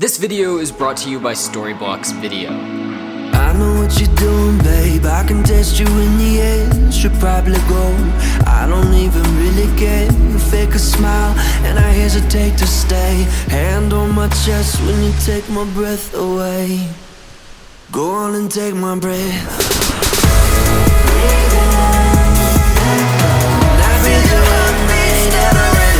This video is brought to you by Storyblocks Video. I know what you're doing, babe. I can test you in the air. Should probably go. I don't even really care. You fake a smile and I hesitate to stay. Hand on my chest when you take my breath away. Go on and take my breath. Breathe in, I feel your heartbeat never ends.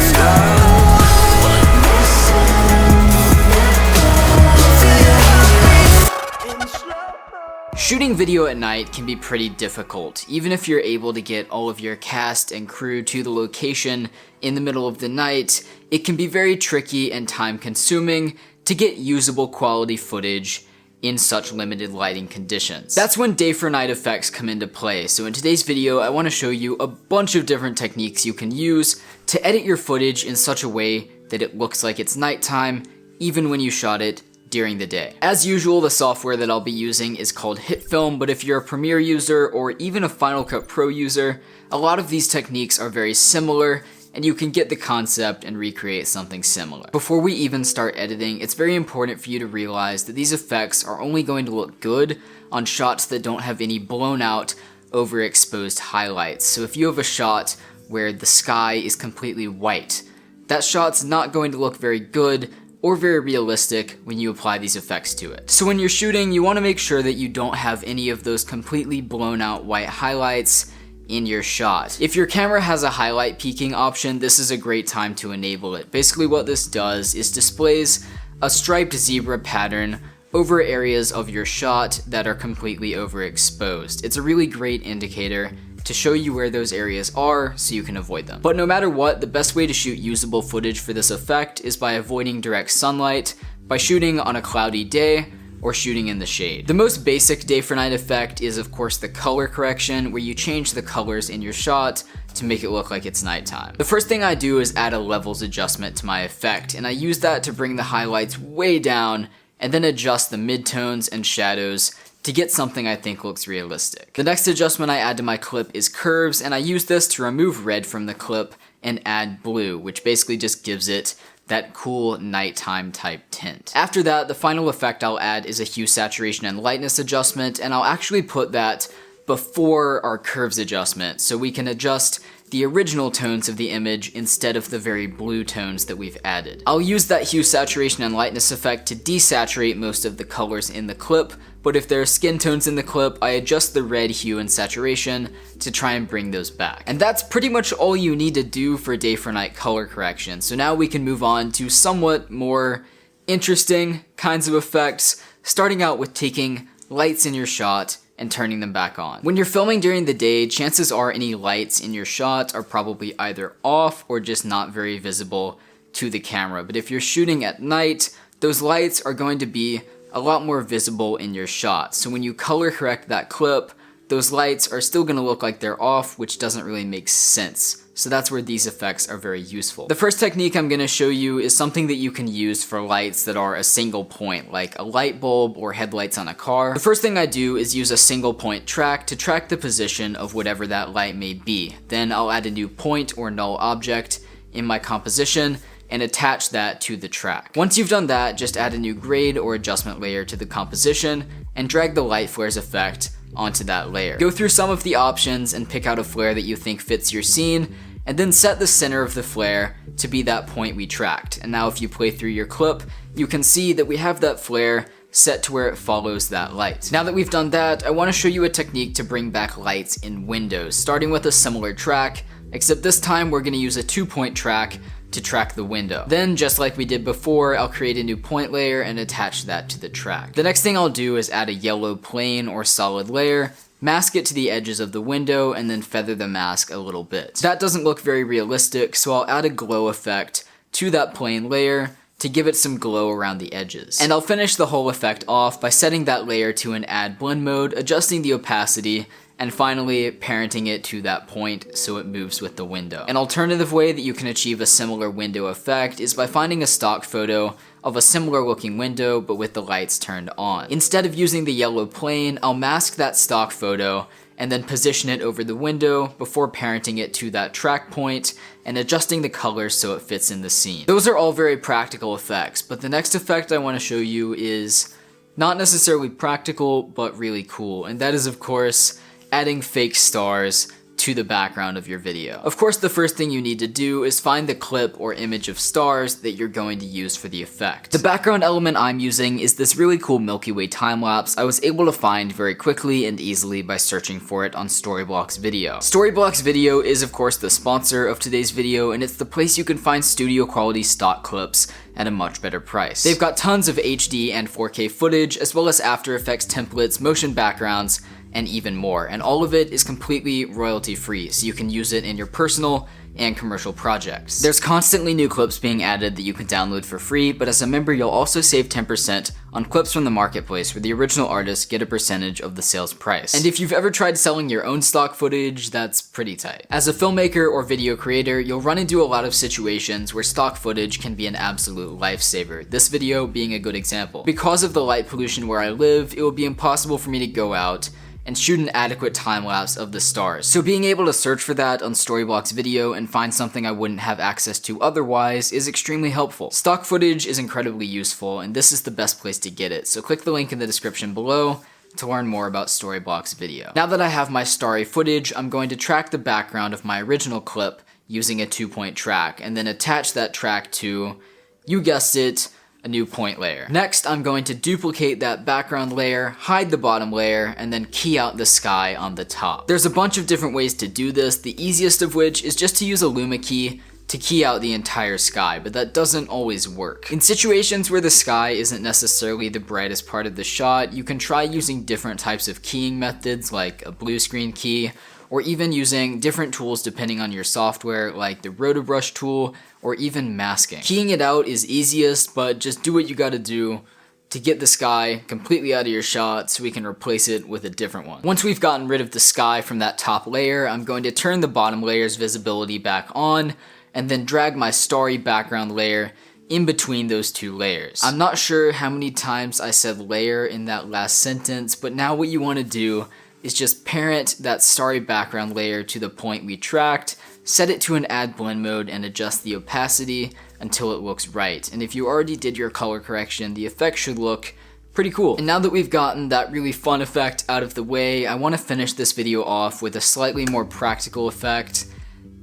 Shooting video at night can be pretty difficult. Even if you're able to get all of your cast and crew to the location in the middle of the night, it can be very tricky and time consuming to get usable quality footage in such limited lighting conditions. That's when day for night effects come into play. So in today's video, I want to show you a bunch of different techniques you can use to edit your footage in such a way that it looks like it's nighttime, even when you shot it during the day. As usual, the software that I'll be using is called HitFilm, but if you're a Premiere user or even a Final Cut Pro user, a lot of these techniques are very similar and you can get the concept and recreate something similar. Before we even start editing, it's very important for you to realize that these effects are only going to look good on shots that don't have any blown out, overexposed highlights. So if you have a shot where the sky is completely white, that shot's not going to look very good or very realistic when you apply these effects to it. So when you're shooting, you want to make sure that you don't have any of those completely blown out white highlights in your shot. If your camera has a highlight peaking option, this is a great time to enable it. Basically what this does is displays a striped zebra pattern over areas of your shot that are completely overexposed. It's a really great indicator to show you where those areas are so you can avoid them. But no matter what, the best way to shoot usable footage for this effect is by avoiding direct sunlight, by shooting on a cloudy day, or shooting in the shade. The most basic day for night effect is of course the color correction, where you change the colors in your shot to make it look like it's nighttime. The first thing I do is add a levels adjustment to my effect, and I use that to bring the highlights way down and then adjust the midtones and shadows to get something I think looks realistic. The next adjustment I add to my clip is curves, and I use this to remove red from the clip and add blue, which basically just gives it that cool nighttime type tint. After that, the final effect I'll add is a hue saturation and lightness adjustment, and I'll actually put that before our curves adjustment so we can adjust the original tones of the image instead of the very blue tones that we've added. I'll use that hue saturation and lightness effect to desaturate most of the colors in the clip, but if there are skin tones in the clip, I adjust the red hue and saturation to try and bring those back. And that's pretty much all you need to do for day for night color correction. So now we can move on to somewhat more interesting kinds of effects, starting out with taking lights in your shot and turning them back on. When you're filming during the day, chances are any lights in your shot are probably either off or just not very visible to the camera. But if you're shooting at night, those lights are going to be a lot more visible in your shot. So when you color correct that clip, those lights are still gonna look like they're off, which doesn't really make sense. So that's where these effects are very useful. The first technique I'm gonna show you is something that you can use for lights that are a single point, like a light bulb or headlights on a car. The first thing I do is use a single point track to track the position of whatever that light may be. Then I'll add a new point or null object in my composition and attach that to the track. Once you've done that, just add a new grade or adjustment layer to the composition and drag the light flares effect onto that layer. Go through some of the options and pick out a flare that you think fits your scene, and then set the center of the flare to be that point we tracked. And now if you play through your clip, you can see that we have that flare set to where it follows that light. Now that we've done that, I want to show you a technique to bring back lights in windows, starting with a similar track, except this time we're going to use a 2-point track to track the window. Then, just like we did before, I'll create a new point layer and attach that to the track. The next thing I'll do is add a yellow plane or solid layer, mask it to the edges of the window, and then feather the mask a little bit. That doesn't look very realistic, so I'll add a glow effect to that plane layer to give it some glow around the edges. And I'll finish the whole effect off by setting that layer to an add blend mode, adjusting the opacity, and finally parenting it to that point so it moves with the window. An alternative way that you can achieve a similar window effect is by finding a stock photo of a similar looking window but with the lights turned on. Instead of using the yellow plane, I'll mask that stock photo and then position it over the window before parenting it to that track point and adjusting the color so it fits in the scene. Those are all very practical effects, but the next effect I want to show you is not necessarily practical, but really cool, and that is of course adding fake stars to the background of your video. Of course, the first thing you need to do is find the clip or image of stars that you're going to use for the effect. The background element I'm using is this really cool Milky Way time-lapse I was able to find very quickly and easily by searching for it on Storyblocks Video. Storyblocks Video is of course the sponsor of today's video, and it's the place you can find studio quality stock clips at a much better price. They've got tons of HD and 4K footage, as well as After Effects templates, motion backgrounds, and even more, and all of it is completely royalty free, so you can use it in your personal and commercial projects. There's constantly new clips being added that you can download for free, but as a member you'll also save 10% on clips from the marketplace where the original artists get a percentage of the sales price. And if you've ever tried selling your own stock footage, that's pretty tight. As a filmmaker or video creator, you'll run into a lot of situations where stock footage can be an absolute lifesaver, this video being a good example. Because of the light pollution where I live, it will be impossible for me to go out and shoot an adequate time-lapse of the stars. So being able to search for that on Storyblocks Video and find something I wouldn't have access to otherwise is extremely helpful. Stock footage is incredibly useful, and this is the best place to get it, so click the link in the description below to learn more about Storyblocks Video. Now that I have my starry footage, I'm going to track the background of my original clip using a 2-point track, and then attach that track to, you guessed it, a new point layer. Next, I'm going to duplicate that background layer, hide the bottom layer, and then key out the sky on the top. There's a bunch of different ways to do this, the easiest of which is just to use a luma key to key out the entire sky, but that doesn't always work. In situations where the sky isn't necessarily the brightest part of the shot, you can try using different types of keying methods like a blue screen key, or even using different tools depending on your software like the Rotobrush tool, or even masking. Keying it out is easiest, but just do what you gotta do to get the sky completely out of your shot so we can replace it with a different one. Once we've gotten rid of the sky from that top layer, I'm going to turn the bottom layer's visibility back on, and then drag my starry background layer in between those two layers. I'm not sure how many times I said layer in that last sentence, but now what you want to do is just parent that starry background layer to the point we tracked, set it to an add blend mode, and adjust the opacity until it looks right. And if you already did your color correction, the effect should look pretty cool. And now that we've gotten that really fun effect out of the way, I want to finish this video off with a slightly more practical effect.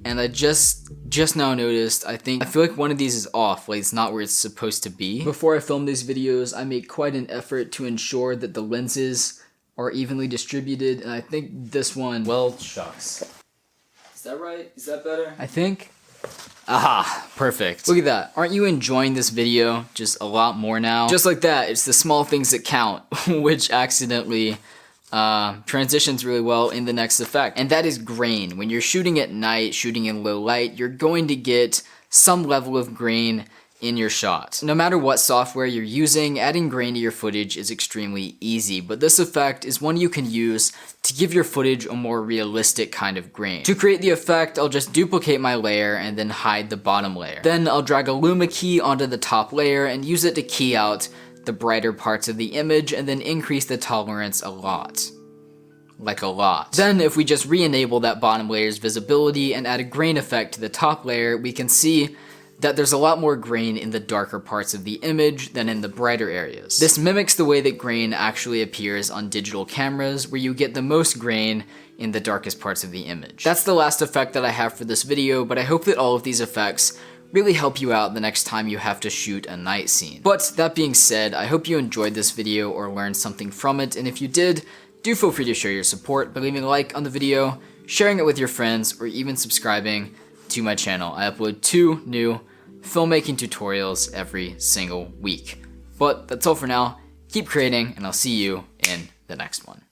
And I just now noticed, I feel like one of these is off, like it's not where it's supposed to be. Before I film these videos, I make quite an effort to ensure that the lenses are evenly distributed, and I think this one, well, shucks. Is that right? Is that better? I think. Aha, perfect. Look at that. Aren't you enjoying this video just a lot more now? Just like that, it's the small things that count, which accidentally transitions really well in the next effect. And that is grain. When you're shooting at night, shooting in low light, you're going to get some level of grain in your shot. No matter what software you're using, adding grain to your footage is extremely easy, but this effect is one you can use to give your footage a more realistic kind of grain. To create the effect, I'll just duplicate my layer and then hide the bottom layer. Then I'll drag a luma key onto the top layer and use it to key out the brighter parts of the image and then increase the tolerance a lot. Like a lot. Then if we just re-enable that bottom layer's visibility and add a grain effect to the top layer, we can see that there's a lot more grain in the darker parts of the image than in the brighter areas. This mimics the way that grain actually appears on digital cameras, where you get the most grain in the darkest parts of the image. That's the last effect that I have for this video, but I hope that all of these effects really help you out the next time you have to shoot a night scene. But that being said, I hope you enjoyed this video or learned something from it, and if you did, do feel free to show your support by leaving a like on the video, sharing it with your friends, or even subscribing to my channel. I upload 2 new filmmaking tutorials every single week. But that's all for now. Keep creating, and I'll see you in the next one.